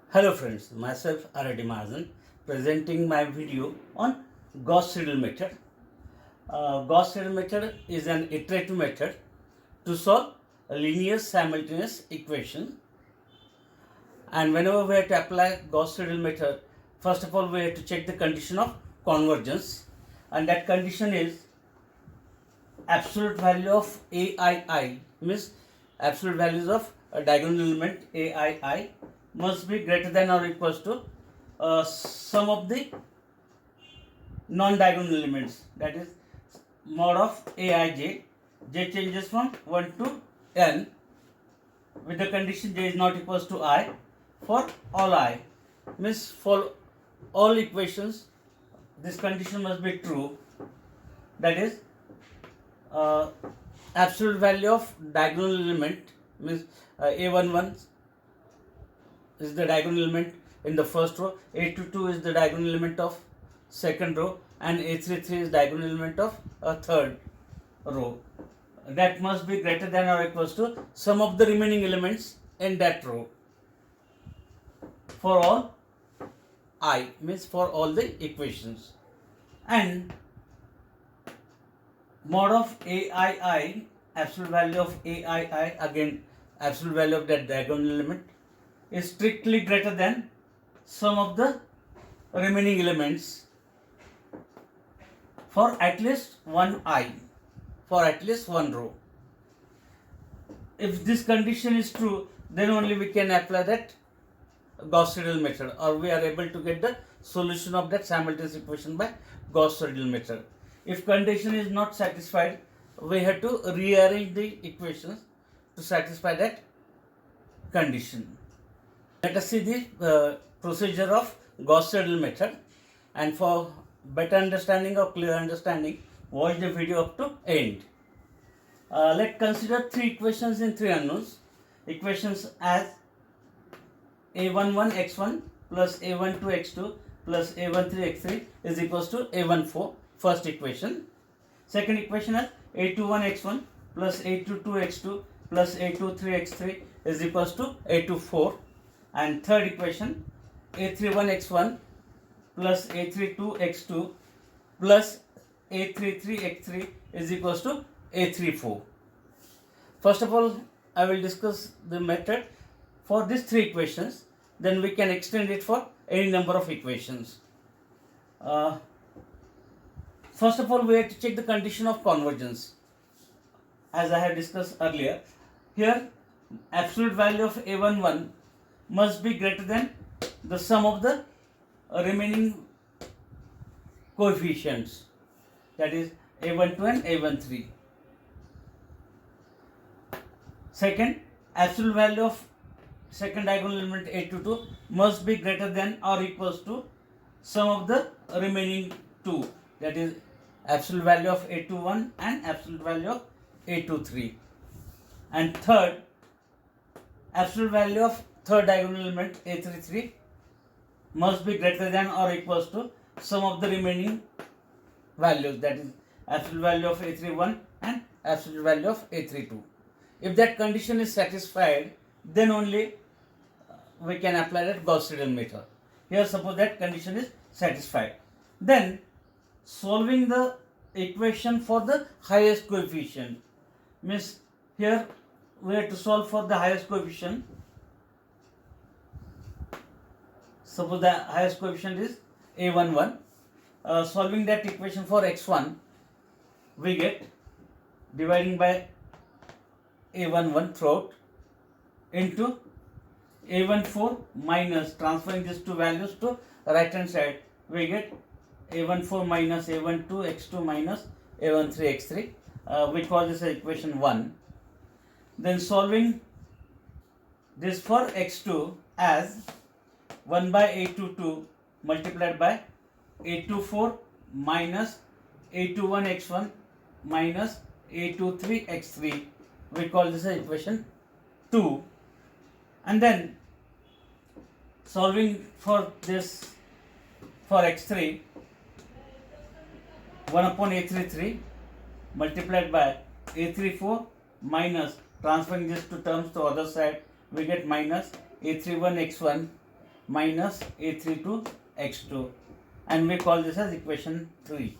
Hello friends, myself R.D. Mahajan presenting my video on Gauss Seidel method. Gauss Seidel method is an iterative method to solve a linear simultaneous equation. And whenever we have to apply Gauss Seidel method, first of all we have to check the condition of convergence, and that condition is absolute value of aii, means absolute values of a diagonal element aii must be greater than or equals to sum of the non-diagonal elements, that is mod of aij. J changes from 1 to n with the condition j is not equals to I for all I, means for all equations this condition must be true, that is absolute value of diagonal element, means a11 is the diagonal element in the first row, a22 is the diagonal element of second row, and a33 is diagonal element of third row. That must be greater than or equals to sum of the remaining elements in that row for all I, means for all the equations. And mod of aii, absolute value of aii, again absolute value of that diagonal element, is strictly greater than sum of the remaining elements for at least one I, for at least one row. If this condition is true, then only we can apply that Gauss Seidel method, or we are able to get the solution of that simultaneous equation by Gauss Seidel method. If condition is not satisfied, we have to rearrange the equations to satisfy that condition. Let us see the procedure of Gauss Seidel method, and for better understanding or clear understanding, watch the video up to end. Let's consider three equations in three unknowns. Equations as a11 x1 plus a12 x2 plus a13 x3 is equals to a14, first equation. Second equation as a21 x1 plus a22 x2 plus a23 x3 is equals to a24. And third equation a31 x1 plus a32 x2 plus a33 x3 is equals to a34. First of all, I will discuss the method for these three equations, then we can extend it for any number of equations. First of all, we have to check the condition of convergence, as I have discussed earlier. Here absolute value of a11 must be greater than the sum of the remaining coefficients, that is a12 and a13. Second, absolute value of second diagonal element a22 must be greater than or equals to sum of the remaining two, that is absolute value of a21 and absolute value of a23. And third, absolute value of third diagonal element a33 must be greater than or equals to sum of the remaining values, that is absolute value of a31 and absolute value of a32. If that condition is satisfied, then only we can apply that Gauss Seidel method. Here suppose that condition is satisfied, then solving the equation for the highest coefficient, means here we have to solve for the highest coefficient. Suppose the highest coefficient is a11. Solving that equation for x1, we get dividing by a11 throughout into a14 minus transferring these two values to right hand side, we get a14 minus a12 x2 minus a13 x3. We call this equation 1. Then solving this for x2 as 1 by a22 multiplied by a24 minus a21 x1 minus a23 x3. We call this equation 2. And then solving for this for x3, 1 upon a33 multiplied by a34 minus transferring these two terms to other side, we get minus a31 x1 minus a3 to x2, and we call this as equation 3.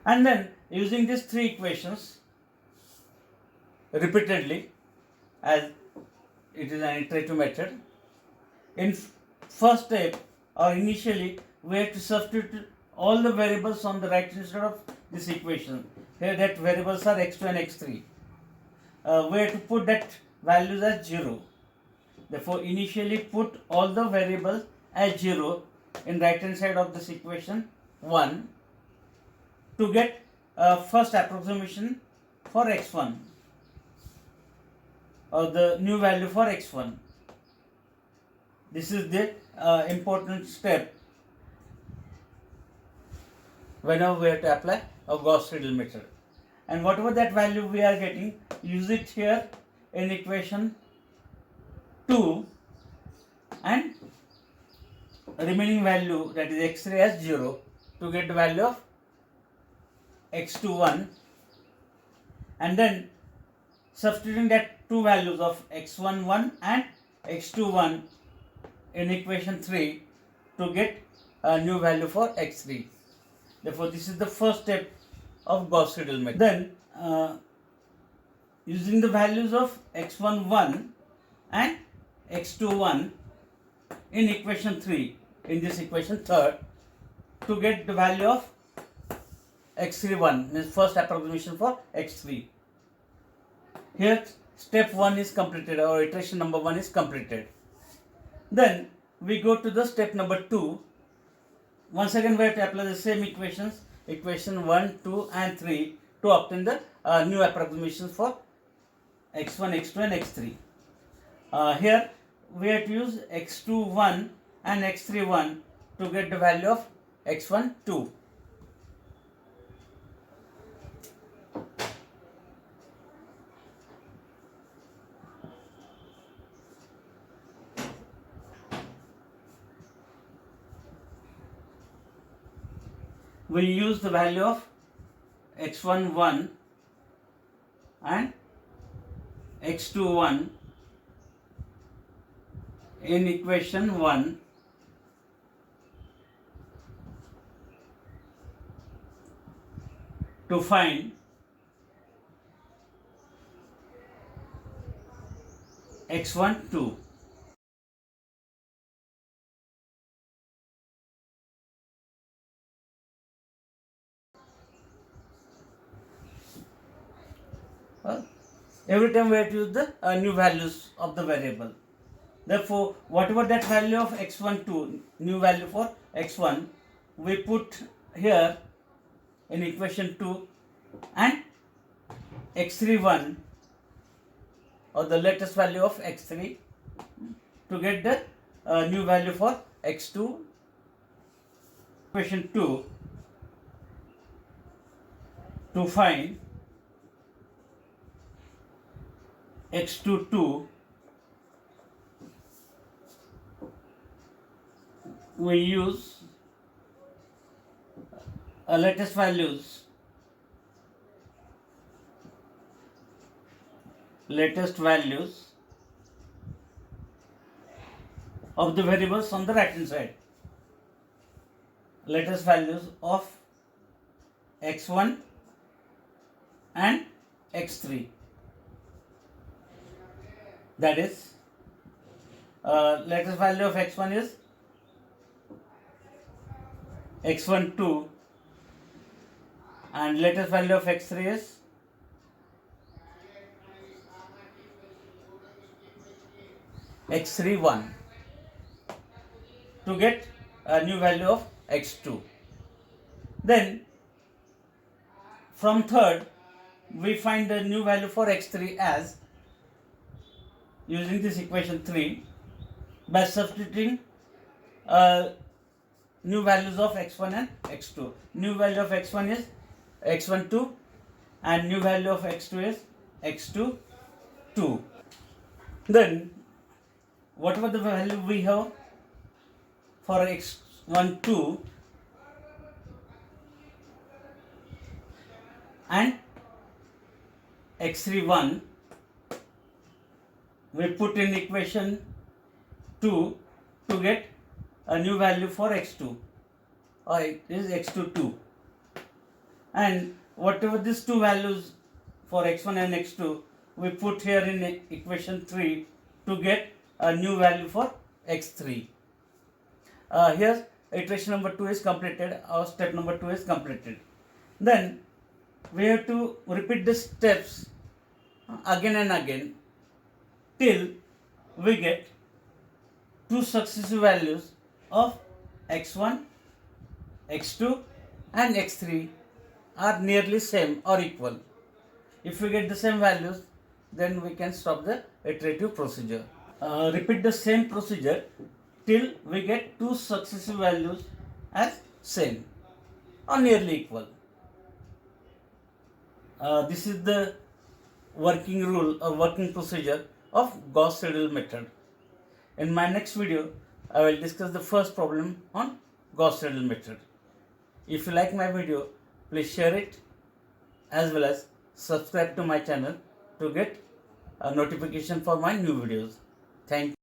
And then using these three equations repeatedly, as it is an iterative method, in first step or initially we have to substitute all the variables on the right hand side of this equation. Here that variables are x2 and x3. We have to put that values as 0. Therefore, initially put all the variables as 0 in right hand side of this equation 1 to get first approximation for x1 or the new value for x1. This is the important step whenever we have to apply a Gauss Seidel method. And whatever that value we are getting, use it here in equation 2, and remaining value, that is x3, as 0 to get the value of x21, and then substituting that two values of x11 and x21 in equation 3 to get a new value for x3. Therefore, this is the first step of Gauss Seidel method. Then, using the values of x11 and x21 in equation 3, in this equation 3rd, to get the value of x31, means first approximation for x3. Here step 1 is completed, or iteration number 1 is completed. Then we go to the step number 2. Once again we have to apply the same equations, equation 1, 2 and 3, to obtain the new approximations for x1, x2 and x3. Here we have to use x21 and x31 to get the value of x12. We use the value of x11 and x21 in equation 1 to find x12. Every time we have to use the new values of the variable. Therefore, whatever that value of x12, new value for x1, we put here in equation 2, and x31, or the latest value of x3, to get the new value for x2. Equation 2 to find x22, we use latest values of the variables on the right hand side. Latest values of x1 and x3. That is, latest value of x1 is x12, and latest value of x3 is x31, to get a new value of x2. Then from third we find the new value for x3 as, using this equation 3, by substituting new values of x1 and x2. New value of x1 is x12 and new value of x2 is x22. Then whatever the value we have for x12 and x31, we put in equation 2 to get a new value for x2, or it is x2 2, and whatever these two values for x1 and x2 we put here in equation 3 to get a new value for x3. Here iteration number 2 is completed, or step number 2 is completed. Then we have to repeat the steps again and again till we get two successive values of x1, x2 and x3 are nearly same or equal. If we get the same values, then we can stop the iterative procedure. Repeat the same procedure till we get two successive values as same or nearly equal. This is the working rule or working procedure of Gauss Seidel method. In my next video, I will discuss the first problem on Gauss Seidel method. If you like my video, please share it as well as subscribe to my channel to get a notification for my new videos. Thank you.